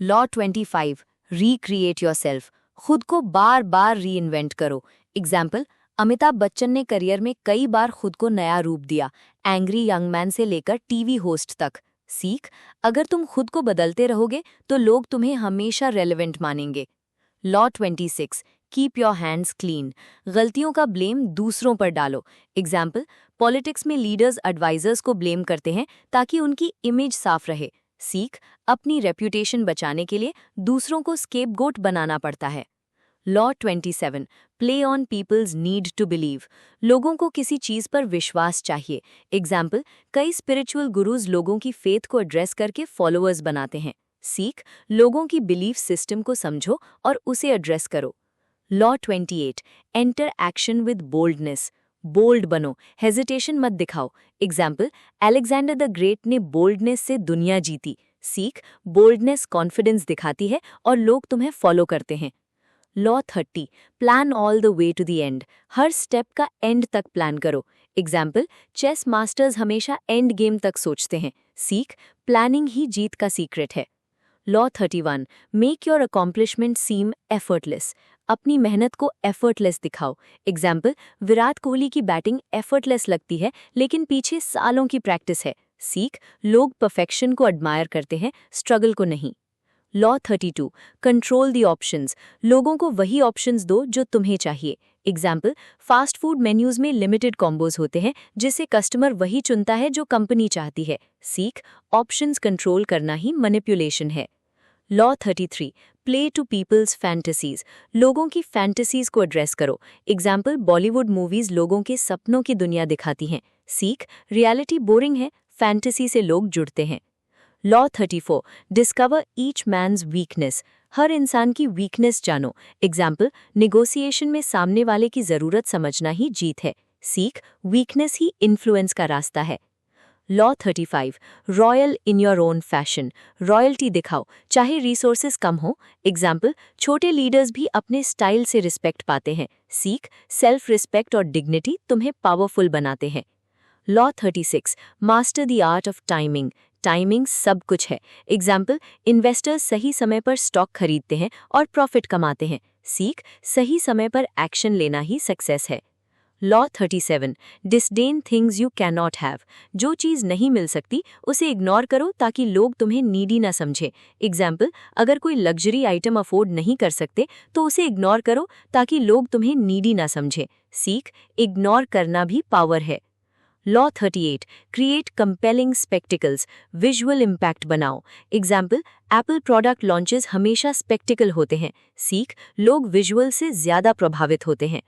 Law 25 recreate yourself. खुद को बार बार री इन्वेंट करो। एग्जाम्पल, अमिताभ बच्चन ने करियर में कई बार खुद को नया रूप दिया, एंग्री यंग मैन से लेकर टीवी होस्ट तक। सीख, अगर तुम खुद को बदलते रहोगे तो लोग तुम्हें हमेशा रेलेवेंट मानेंगे। Law 26 keep your hands clean. गलतियों का ब्लेम दूसरों पर डालो। एग्जाम्पल, पॉलिटिक्स में लीडर्स एडवाइजर्स को ब्लेम करते हैं ताकि उनकी इमेज साफ रहे। सीख, अपनी रेप्यूटेशन बचाने के लिए दूसरों को स्केपगोट बनाना पड़ता है। Law 27 play on people's need to believe. लोगों को किसी चीज पर विश्वास चाहिए। एग्जाम्पल, कई स्पिरिचुअल गुरुज लोगों की फेथ को एड्रेस करके फॉलोअर्स बनाते हैं। सीख, लोगों की बिलीफ सिस्टम को समझो और उसे एड्रेस करो। Law 28 enter action with boldness. Bold बनो, हेजिटेशन मत दिखाओ। एग्जाम्पल, अलेक्जेंडर द ग्रेट ने बोल्डनेस से दुनिया जीती। सीख, बोल्डनेस कॉन्फिडेंस दिखाती है और लोग तुम्हें फॉलो करते हैं। Law 30 plan all the way to the end. हर स्टेप का एंड तक प्लान करो। एग्जाम्पल, चेस मास्टर्स हमेशा एंड गेम तक सोचते हैं। सीख, प्लानिंग ही जीत का सीक्रेट है। Law 31 make your accomplishment seem effortless. अपनी मेहनत को एफर्टलेस दिखाओ। एग्जाम्पल, विराट कोहली की बैटिंग एफर्टलेस लगती है लेकिन पीछे सालों की प्रैक्टिस है। सीख, लोग परफेक्शन को एडमायर करते हैं, स्ट्रगल को नहीं। Law 32 control the options. लोगों को वही ऑप्शंस दो जो तुम्हें चाहिए। एग्जाम्पल, फास्ट फूड मेन्यूज में लिमिटेड कॉम्बोज होते हैं जिससे कस्टमर वही चुनता है जो कंपनी चाहती है। सीख, ऑप्शंस कंट्रोल करना ही मैनिपुलेशन है। Law 33 play to people's fantasies. लोगों की फैंटेसीज को एड्रेस करो। एग्जाम्पल, बॉलीवुड मूवीज लोगों के सपनों की दुनिया दिखाती हैं। सीख, रियलिटी बोरिंग है, फैंटेसी से लोग जुड़ते हैं। Law 34 discover each man's weakness. हर इंसान की वीकनेस जानो। एग्जाम्पल, निगोसिएशन में सामने वाले की जरूरत समझना ही जीत है। सीख, वीकनेस ही इन्फ्लुएंस का रास्ता है। Law 35 royal in your own fashion. Royalty दिखाओ, चाहे रिसोर्सेज कम हो। एग्जाम्पल, छोटे लीडर्स भी अपने स्टाइल से रिस्पेक्ट पाते हैं। सीख, सेल्फ रिस्पेक्ट और डिग्निटी तुम्हें पावरफुल बनाते हैं। Law 36 master the art of timing. Timing सब कुछ है। एग्जाम्पल, इन्वेस्टर्स सही समय पर स्टॉक खरीदते हैं और प्रॉफिट कमाते हैं। सीख, सही समय पर एक्शन लेना ही सक्सेस है। Law 37 disdain things you can not have. जो चीज़ नहीं मिल सकती उसे इग्नोर करो ताकि लोग तुम्हें नीडी ना समझे। एग्जाम्पल, अगर कोई लग्जरी आइटम अफोर्ड नहीं कर सकते तो उसे इग्नोर करो ताकि लोग तुम्हें नीडी ना समझे। सीख, इग्नोर करना भी पावर है। Law 38 create compelling spectacles. Visual impact बनाओ। एग्जाम्पल, एप्पल प्रोडक्ट लॉन्चेस हमेशा स्पेक्टिकल होते हैं। सीख, लोग विजुअल से ज़्यादा प्रभावित होते हैं।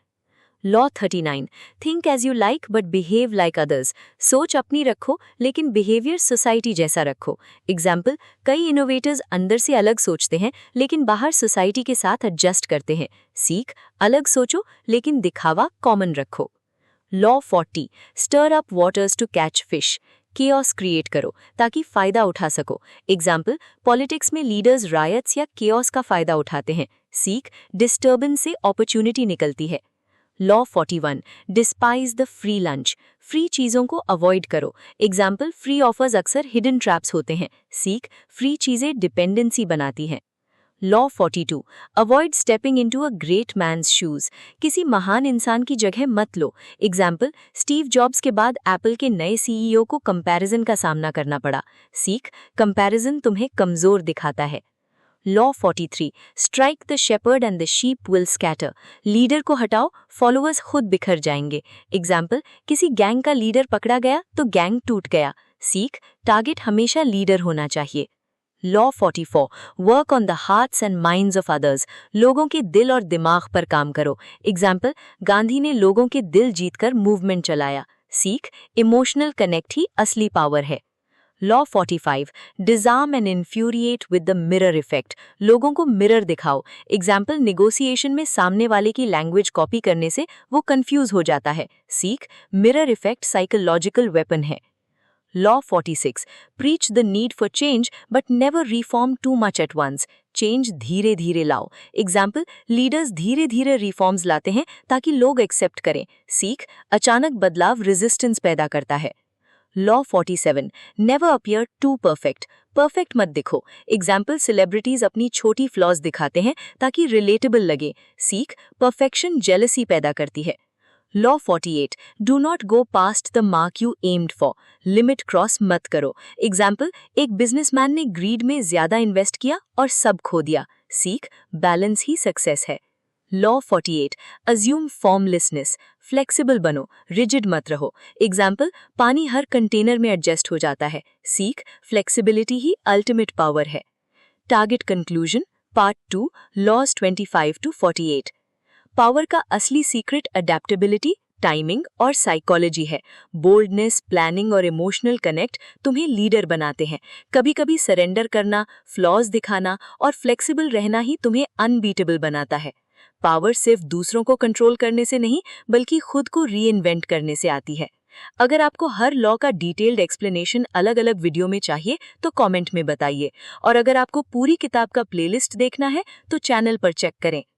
Law 39 think as you like but behave like others. सोच अपनी रखो लेकिन बिहेवियर सोसाइटी जैसा रखो। एग्जाम्पल, कई इनोवेटर्स अंदर से अलग सोचते हैं लेकिन बाहर सोसाइटी के साथ एडजस्ट करते हैं। सीख, अलग सोचो लेकिन दिखावा कॉमन रखो। Law 40 stir up waters to catch fish. Chaos create करो ताकि फायदा उठा सको। एग्जाम्पल, पॉलिटिक्स में लीडर्स रायट्स या केओस का फायदा उठाते हैं। सीख, डिस्टर्बेंस से अपॉर्चुनिटी निकलती है। Law 41 despise the free lunch. Free चीज़ों को अवॉइड करो। एग्जाम्पल, फ्री ऑफर्स अक्सर हिडन ट्रैप्स होते हैं। सीख, फ्री चीज़ें डिपेंडेंसी बनाती हैं। Law 42 avoid stepping into a great man's shoes. किसी महान इंसान की जगह मत लो। एग्जाम्पल, स्टीव जॉब्स के बाद एप्पल के नए सीईओ को कंपैरिजन का सामना करना पड़ा। सीख, कंपैरिजन तुम्हें कमजोर दिखाता है। Law 43 strike the shepherd and the sheep will scatter. Leader को हटाओ, फॉलोअर्स खुद बिखर जाएंगे। एग्जाम्पल, किसी गैंग का लीडर पकड़ा गया तो गैंग टूट गया। सीख, टारगेट हमेशा लीडर होना चाहिए। Law 44 work on the hearts and minds of others. लोगों के दिल और दिमाग पर काम करो। एग्जाम्पल, गांधी ने लोगों के दिल जीतकर मूवमेंट चलाया। सीख, इमोशनल कनेक्ट ही असली पावर है। Law 45 disarm and infuriate with the mirror effect. लोगों को मिरर दिखाओ। एग्जाम्पल, निगोसिएशन में सामने वाले की लैंग्वेज कॉपी करने से वो कंफ्यूज हो जाता है। सीख, मिरर इफेक्ट साइकोलॉजिकल वेपन है। Law 46 preach the need for change but never reform too much at once. Change धीरे धीरे लाओ। एग्जाम्पल, लीडर्स धीरे धीरे रिफॉर्म्स लाते हैं ताकि लोग एक्सेप्ट करें। सीख, अचानक बदलाव रेजिस्टेंस पैदा करता है। Law 47, never appear to perfect, perfect मत दिखो। एग्जाम्पल, सेलिब्रिटीज अपनी छोटी फ्लॉज दिखाते हैं ताकि रिलेटेबल लगे। सीख, परफेक्शन जेलसी पैदा करती है। Law 48, do not go past the mark you aimed for, limit cross मत करो। एग्जाम्पल, एक बिजनेसमैन ने ग्रीड में ज्यादा इन्वेस्ट किया और सब खो दिया। सीख, बैलेंस ही सक्सेस है। लॉ 48, अज्यूम फॉर्मलेसनेस, फ्लेक्सिबल बनो, रिजिड मत रहो। एग्जाम्पल, पानी हर कंटेनर में एडजस्ट हो जाता है। सीख, फ्लेक्सिबिलिटी ही अल्टीमेट पावर है। Target conclusion, part 2, laws 25 to 48। Power का असली सीक्रेट अडेप्टेबिलिटी, टाइमिंग और साइकोलॉजी है। बोल्डनेस, प्लानिंग और इमोशनल कनेक्ट तुम्हें लीडर बनाते हैं। कभी कभी सरेंडर करना, फ्लॉज दिखाना और फ्लेक्सिबल रहना ही तुम्हें अनबीटेबल बनाता है। पावर सिर्फ दूसरों को कंट्रोल करने से नहीं, बल्कि खुद को रीइन्वेंट करने से आती है। अगर आपको हर लॉ का डिटेल्ड एक्सप्लेनेशन अलग अलग वीडियो में चाहिए तो कमेंट में बताइए। और अगर आपको पूरी किताब का प्लेलिस्ट देखना है तो चैनल पर चेक करें।